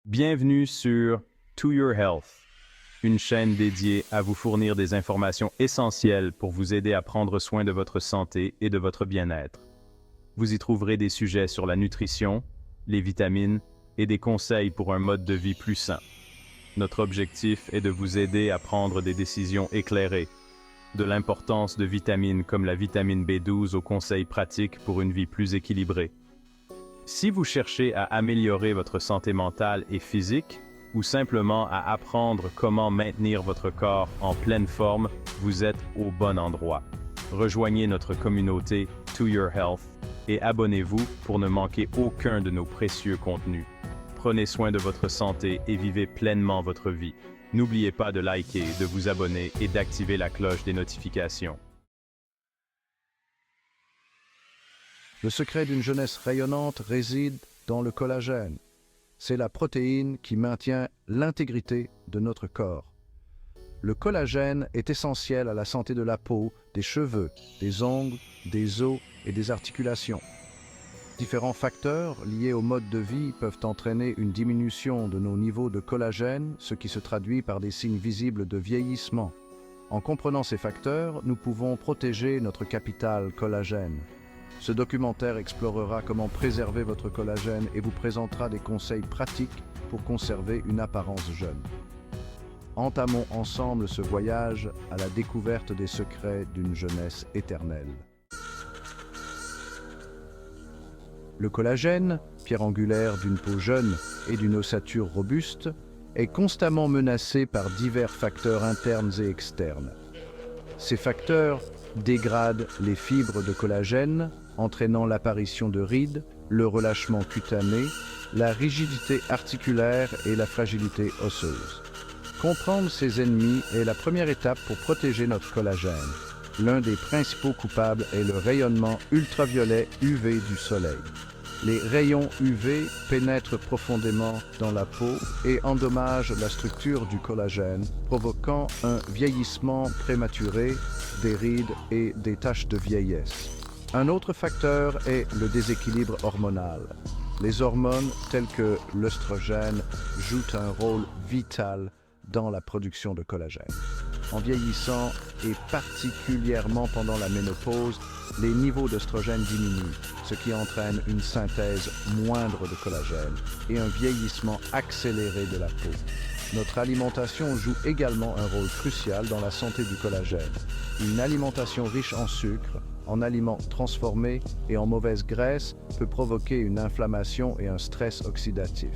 Bienvenue sur To Your Health, une chaîne dédiée à vous fournir des informations essentielles pour vous aider à prendre soin de votre santé et de votre bien-être. Vous y trouverez des sujets sur la nutrition, les vitamines et des conseils pour un mode de vie plus sain. Notre objectif est de vous aider à prendre des décisions éclairées, de l'importance de vitamines comme la vitamine B12 aux conseils pratiques pour une vie plus équilibrée. Si vous cherchez à améliorer votre santé mentale et physique, ou simplement à apprendre comment maintenir votre corps en pleine forme, vous êtes au bon endroit. Rejoignez notre communauté To Your Health et abonnez-vous pour ne manquer aucun de nos précieux contenus. Prenez soin de votre santé et vivez pleinement votre vie. N'oubliez pas de liker, de vous abonner et d'activer la cloche des notifications. Le secret d'une jeunesse rayonnante réside dans le collagène. C'est la protéine qui maintient l'intégrité de notre corps. Le collagène est essentiel à la santé de la peau, des cheveux, des ongles, des os et des articulations. Différents facteurs liés au mode de vie peuvent entraîner une diminution de nos niveaux de collagène, ce qui se traduit par des signes visibles de vieillissement. En comprenant ces facteurs, nous pouvons protéger notre capital collagène. Ce documentaire explorera comment préserver votre collagène et vous présentera des conseils pratiques pour conserver une apparence jeune. Entamons ensemble ce voyage à la découverte des secrets d'une jeunesse éternelle. Le collagène, pierre angulaire d'une peau jeune et d'une ossature robuste, est constamment menacé par divers facteurs internes et externes. Ces facteurs dégradent les fibres de collagène, entraînant l'apparition de rides, le relâchement cutané, la rigidité articulaire et la fragilité osseuse. Comprendre ces ennemis est la première étape pour protéger notre collagène. L'un des principaux coupables est le rayonnement ultraviolet UV du soleil. Les rayons UV pénètrent profondément dans la peau et endommagent la structure du collagène, provoquant un vieillissement prématuré, des rides et des taches de vieillesse. Un autre facteur est le déséquilibre hormonal. Les hormones telles que l'œstrogène jouent un rôle vital dans la production de collagène. En vieillissant et particulièrement pendant la ménopause, les niveaux d'œstrogène diminuent, ce qui entraîne une synthèse moindre de collagène et un vieillissement accéléré de la peau. Notre alimentation joue également un rôle crucial dans la santé du collagène. Une alimentation riche en sucre, en aliments transformés et en mauvaise graisse peut provoquer une inflammation et un stress oxydatif.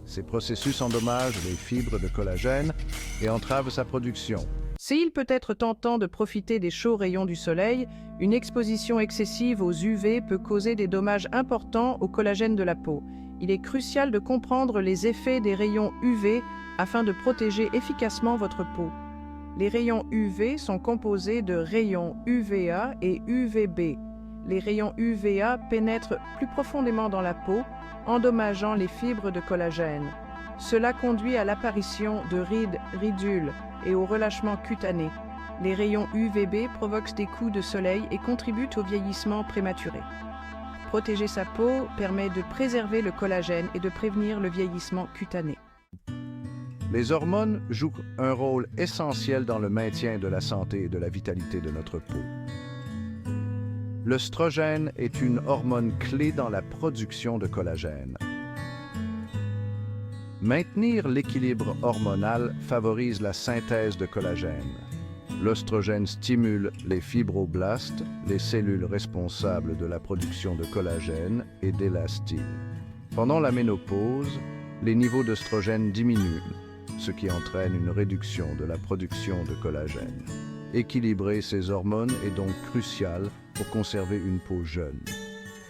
Ces processus endommagent les fibres de collagène et entravent sa production. S'il peut être tentant de profiter des chauds rayons du soleil, une exposition excessive aux UV peut causer des dommages importants au collagène de la peau. Il est crucial de comprendre les effets des rayons UV afin de protéger efficacement votre peau. Les rayons UV sont composés de rayons UVA et UVB. Les rayons UVA pénètrent plus profondément dans la peau, endommageant les fibres de collagène. Cela conduit à l'apparition de rides, ridules et au relâchement cutané. Les rayons UVB provoquent des coups de soleil et contribuent au vieillissement prématuré. Protéger sa peau permet de préserver le collagène et de prévenir le vieillissement cutané. Les hormones jouent un rôle essentiel dans le maintien de la santé et de la vitalité de notre peau. L'œstrogène est une hormone clé dans la production de collagène. Maintenir l'équilibre hormonal favorise la synthèse de collagène. L'œstrogène stimule les fibroblastes, les cellules responsables de la production de collagène et d'élastine. Pendant la ménopause, les niveaux d'œstrogène diminuent, ce qui entraîne une réduction de la production de collagène. Équilibrer ces hormones est donc crucial pour conserver une peau jeune.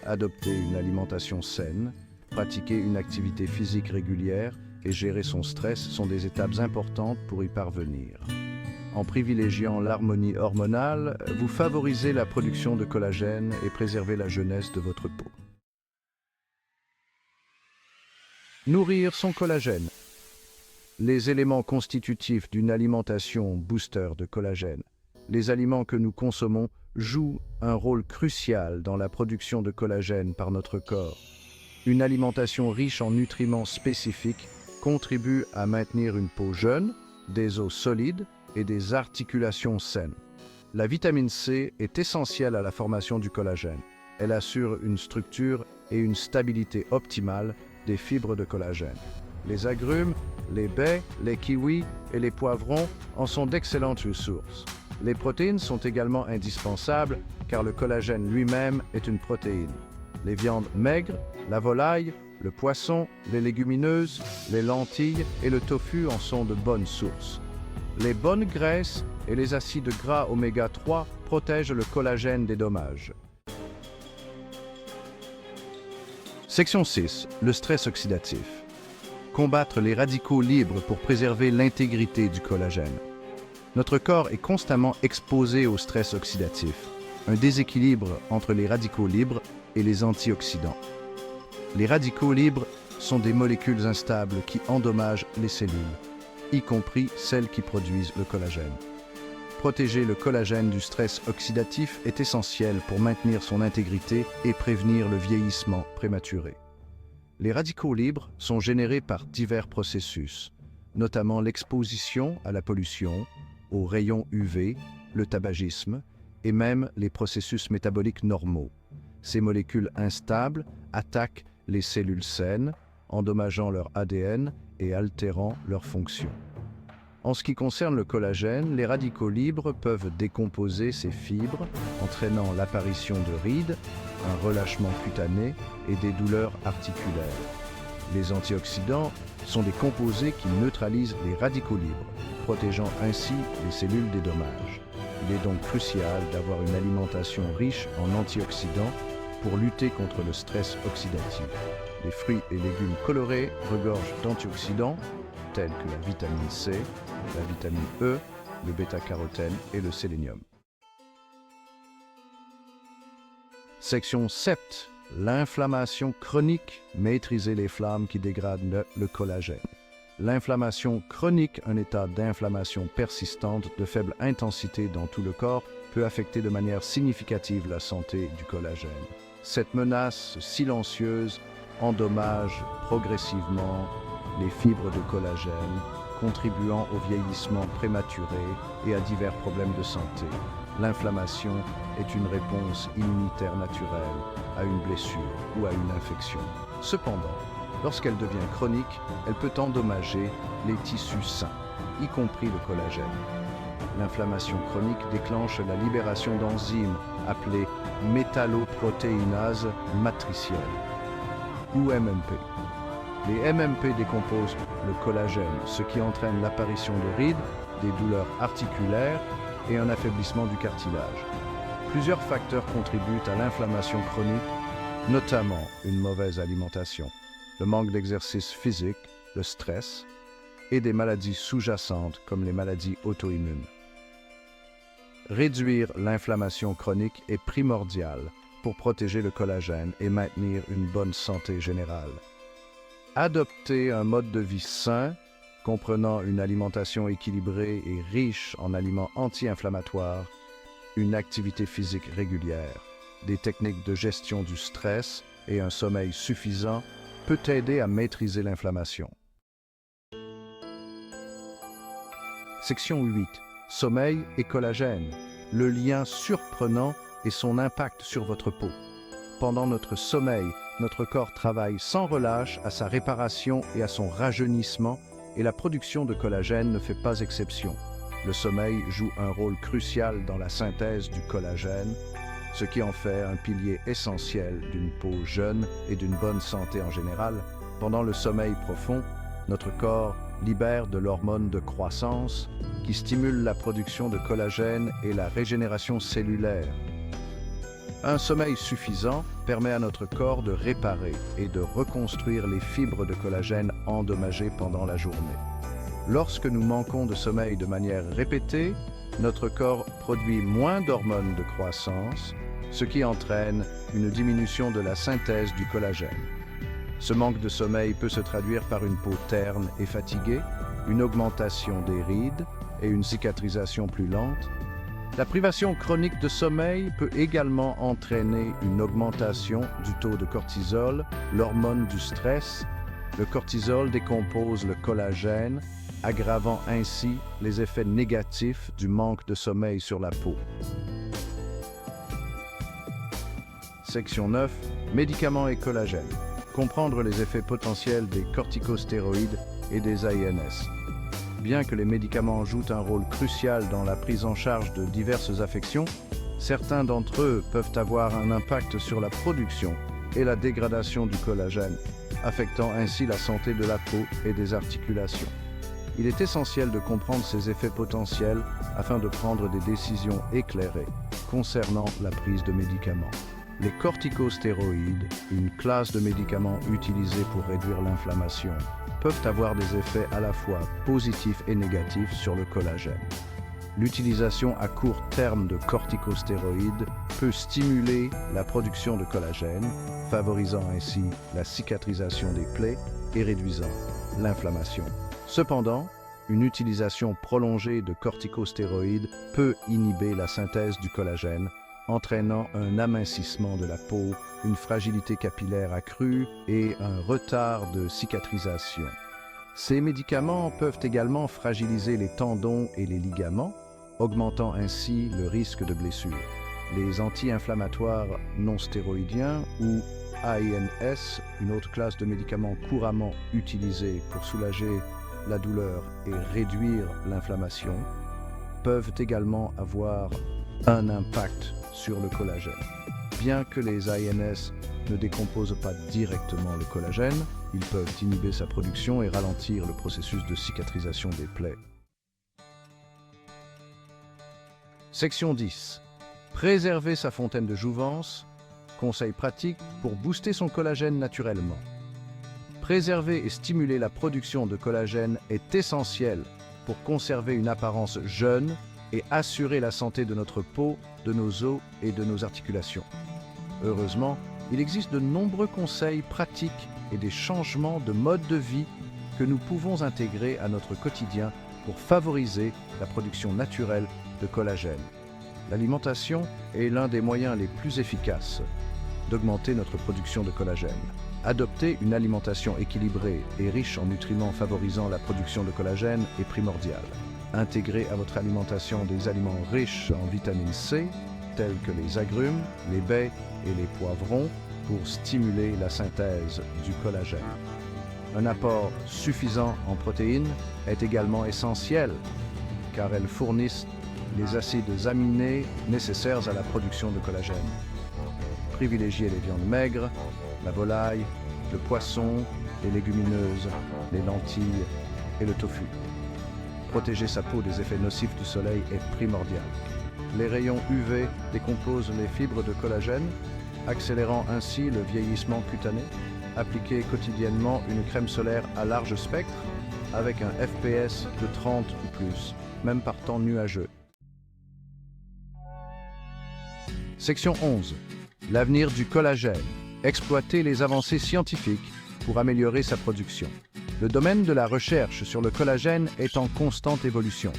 Adopter une alimentation saine, pratiquer une activité physique régulière et gérer son stress sont des étapes importantes pour y parvenir. En privilégiant l'harmonie hormonale, vous favorisez la production de collagène et préservez la jeunesse de votre peau. Nourrir son collagène. Les éléments constitutifs d'une alimentation booster de collagène. Les aliments que nous consommons jouent un rôle crucial dans la production de collagène par notre corps. Une alimentation riche en nutriments spécifiques contribue à maintenir une peau jeune, des os solides et des articulations saines. La vitamine C est essentielle à la formation du collagène. Elle assure une structure et une stabilité optimale des fibres de collagène. Les agrumes, les baies, les kiwis et les poivrons en sont d'excellentes ressources. Les protéines sont également indispensables car le collagène lui-même est une protéine. Les viandes maigres, la volaille, le poisson, les légumineuses, les lentilles et le tofu en sont de bonnes sources. Les bonnes graisses et les acides gras oméga 3 protègent le collagène des dommages. Section 6. Le stress oxydatif. Combattre les radicaux libres pour préserver l'intégrité du collagène. Notre corps est constamment exposé au stress oxydatif, un déséquilibre entre les radicaux libres et les antioxydants. Les radicaux libres sont des molécules instables qui endommagent les cellules, y compris celles qui produisent le collagène. Protéger le collagène du stress oxydatif est essentiel pour maintenir son intégrité et prévenir le vieillissement prématuré. Les radicaux libres sont générés par divers processus, notamment l'exposition à la pollution, aux rayons UV, le tabagisme et même les processus métaboliques normaux. Ces molécules instables attaquent les cellules saines, endommageant leur ADN et altérant leurs fonctions. En ce qui concerne le collagène, les radicaux libres peuvent décomposer ces fibres, entraînant l'apparition de rides, un relâchement cutané et des douleurs articulaires. Les antioxydants sont des composés qui neutralisent les radicaux libres, protégeant ainsi les cellules des dommages. Il est donc crucial d'avoir une alimentation riche en antioxydants pour lutter contre le stress oxydatif. Les fruits et légumes colorés regorgent d'antioxydants tels que la vitamine C, la vitamine E, le bêta-carotène et le sélénium. Section 7. L'inflammation chronique, maîtriser les flammes qui dégradent le collagène. L'inflammation chronique, un état d'inflammation persistante de faible intensité dans tout le corps, peut affecter de manière significative la santé du collagène. Cette menace silencieuse endommage progressivement les fibres de collagène, contribuant au vieillissement prématuré et à divers problèmes de santé. L'inflammation est une réponse immunitaire naturelle à une blessure ou à une infection. Cependant, lorsqu'elle devient chronique, elle peut endommager les tissus sains, y compris le collagène. L'inflammation chronique déclenche la libération d'enzymes appelées métalloprotéinases matricielles, ou MMP. Les MMP décomposent le collagène, ce qui entraîne l'apparition de rides, des douleurs articulaires et un affaiblissement du cartilage. Plusieurs facteurs contribuent à l'inflammation chronique, notamment une mauvaise alimentation, le manque d'exercice physique, le stress et des maladies sous-jacentes comme les maladies auto-immunes. Réduire l'inflammation chronique est primordial pour protéger le collagène et maintenir une bonne santé générale. Adopter un mode de vie sain, comprenant une alimentation équilibrée et riche en aliments anti-inflammatoires, une activité physique régulière, des techniques de gestion du stress et un sommeil suffisant peut aider à maîtriser l'inflammation. Section 8. Sommeil et collagène. Le lien surprenant et son impact sur votre peau. Pendant notre sommeil, notre corps travaille sans relâche à sa réparation et à son rajeunissement, et la production de collagène ne fait pas exception. Le sommeil joue un rôle crucial dans la synthèse du collagène, ce qui en fait un pilier essentiel d'une peau jeune et d'une bonne santé en général. Pendant le sommeil profond, notre corps libère de l'hormone de croissance qui stimule la production de collagène et la régénération cellulaire. Un sommeil suffisant permet à notre corps de réparer et de reconstruire les fibres de collagène endommagées pendant la journée. Lorsque nous manquons de sommeil de manière répétée, notre corps produit moins d'hormones de croissance, ce qui entraîne une diminution de la synthèse du collagène. Ce manque de sommeil peut se traduire par une peau terne et fatiguée, une augmentation des rides et une cicatrisation plus lente. La privation chronique de sommeil peut également entraîner une augmentation du taux de cortisol, l'hormone du stress, Le cortisol décompose le collagène, aggravant ainsi les effets négatifs du manque de sommeil sur la peau. Section 9. Médicaments et collagène. Comprendre les effets potentiels des corticostéroïdes et des AINS. Bien que les médicaments jouent un rôle crucial dans la prise en charge de diverses affections, certains d'entre eux peuvent avoir un impact sur la production et la dégradation du collagène, affectant ainsi la santé de la peau et des articulations. Il est essentiel de comprendre ces effets potentiels afin de prendre des décisions éclairées concernant la prise de médicaments. Les corticostéroïdes, une classe de médicaments utilisés pour réduire l'inflammation, peuvent avoir des effets à la fois positifs et négatifs sur le collagène. L'utilisation à court terme de corticostéroïdes peut stimuler la production de collagène, favorisant ainsi la cicatrisation des plaies et réduisant l'inflammation. Cependant, une utilisation prolongée de corticostéroïdes peut inhiber la synthèse du collagène, entraînant un amincissement de la peau, une fragilité capillaire accrue et un retard de cicatrisation. Ces médicaments peuvent également fragiliser les tendons et les ligaments, augmentant ainsi le risque de blessure. Les anti-inflammatoires non stéroïdiens ou AINS, une autre classe de médicaments couramment utilisés pour soulager la douleur et réduire l'inflammation, peuvent également avoir un impact sur le collagène. Bien que les AINS ne décomposent pas directement le collagène, ils peuvent inhiber sa production et ralentir le processus de cicatrisation des plaies. Section 10. Préserver sa fontaine de jouvence. Conseils pratiques pour booster son collagène naturellement. Préserver et stimuler la production de collagène est essentiel pour conserver une apparence jeune et assurer la santé de notre peau, de nos os et de nos articulations. Heureusement, il existe de nombreux conseils pratiques et des changements de mode de vie que nous pouvons intégrer à notre quotidien pour favoriser la production naturelle de collagène. L'alimentation est l'un des moyens les plus efficaces d'augmenter notre production de collagène. Adopter une alimentation équilibrée et riche en nutriments favorisant la production de collagène est primordial. Intégrer à votre alimentation des aliments riches en vitamine C, tels que les agrumes, les baies et les poivrons, pour stimuler la synthèse du collagène. Un apport suffisant en protéines est également essentiel, car elles fournissent les acides aminés nécessaires à la production de collagène. Privilégiez les viandes maigres, la volaille, le poisson, les légumineuses, les lentilles et le tofu. Protéger sa peau des effets nocifs du soleil est primordial. Les rayons UV décomposent les fibres de collagène, accélérant ainsi le vieillissement cutané. Appliquez quotidiennement une crème solaire à large spectre avec un FPS de 30 ou plus, même par temps nuageux. Section 11. L'avenir du collagène. Exploiter les avancées scientifiques pour améliorer sa production. Le domaine de la recherche sur le collagène est en constante évolution.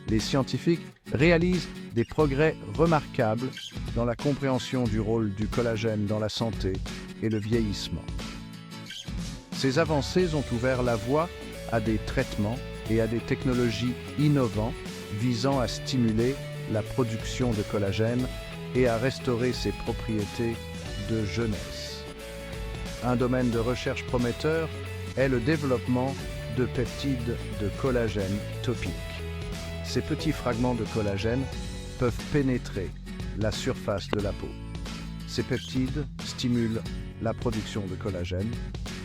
Les scientifiques réalisent des progrès remarquables dans la compréhension du rôle du collagène dans la santé et le vieillissement. Ces avancées ont ouvert la voie à des traitements et à des technologies innovantes visant à stimuler la production de collagène et à restaurer ses propriétés de jeunesse. Un domaine de recherche prometteur est le développement de peptides de collagène topiques. Ces petits fragments de collagène peuvent pénétrer la surface de la peau. Ces peptides stimulent la production de collagène,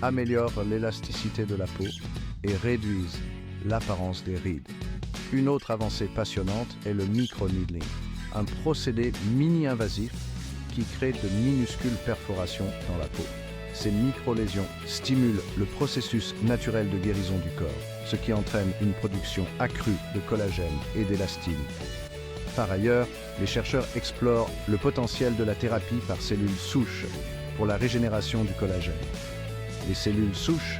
améliorent l'élasticité de la peau et réduisent l'apparence des rides. Une autre avancée passionnante est le microneedling, un procédé mini-invasif qui crée de minuscules perforations dans la peau. Ces micro-lésions stimulent le processus naturel de guérison du corps, ce qui entraîne une production accrue de collagène et d'élastine. Par ailleurs, les chercheurs explorent le potentiel de la thérapie par cellules souches pour la régénération du collagène. Les cellules souches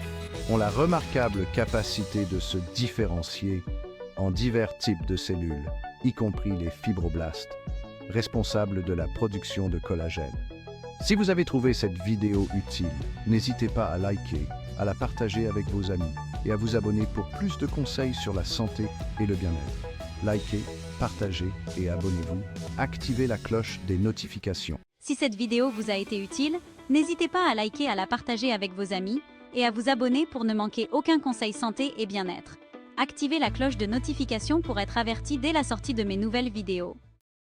ont la remarquable capacité de se différencier en divers types de cellules, y compris les fibroblastes, responsables de la production de collagène. Si vous avez trouvé cette vidéo utile, n'hésitez pas à liker, à la partager avec vos amis et à vous abonner pour plus de conseils sur la santé et le bien-être. Likez, partagez et abonnez-vous. Activez la cloche des notifications. Si cette vidéo vous a été utile, n'hésitez pas à liker, à la partager avec vos amis et à vous abonner pour ne manquer aucun conseil santé et bien-être. Activez la cloche de notification pour être averti dès la sortie de mes nouvelles vidéos.